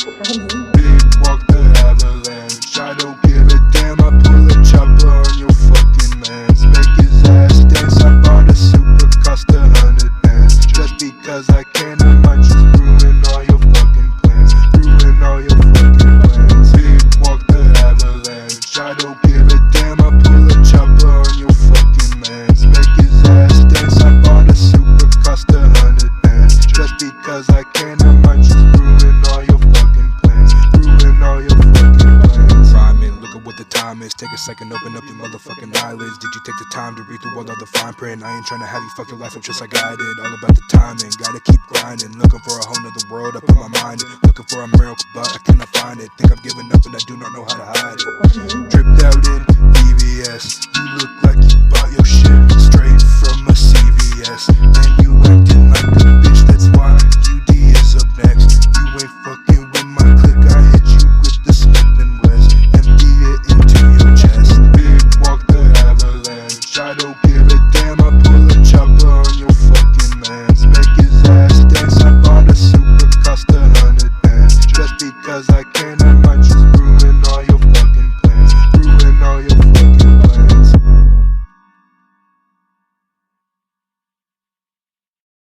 Big walk the avalanche. I don't give a damn. I pull a choppa on your fucking mans. Make his ass dance. I bought a supra, cost $100. Just because I can, I might just ruin all your fucking plans. Ruin all your fucking plans. Big walk the avalanche. I don't give a damn. I pull a choppa on your fucking mans. Make his ass dance. I bought a supra, cost $100. Just because I can, I might just ruin all your fucking plans. Ruin all your fucking plans. Rhymin, look at what the time is. Take a second, open up your motherfucking eyelids. Did you take the time to read through all of the fine print? I ain't tryna have you fuck your life up just like I did. All about the timing, gotta keep grinding. Looking for a whole nother world, I put my mind in. Looking for a miracle, but I cannot find it. Think I'm giving up and I do not know how to hide it. Dripped out in VVS. You look like you bought your shit straight from a CVS. And you acting like a bitch, that's why UD is up next. You ain't fucking with my clique, I hit you with the slippin' wess. Empty it into your chest. Big walk the avalanche. I don't give a damn. I pull a choppa on your fucking mans. Make his ass dance. I bought a supra, cost $100. Just because I can.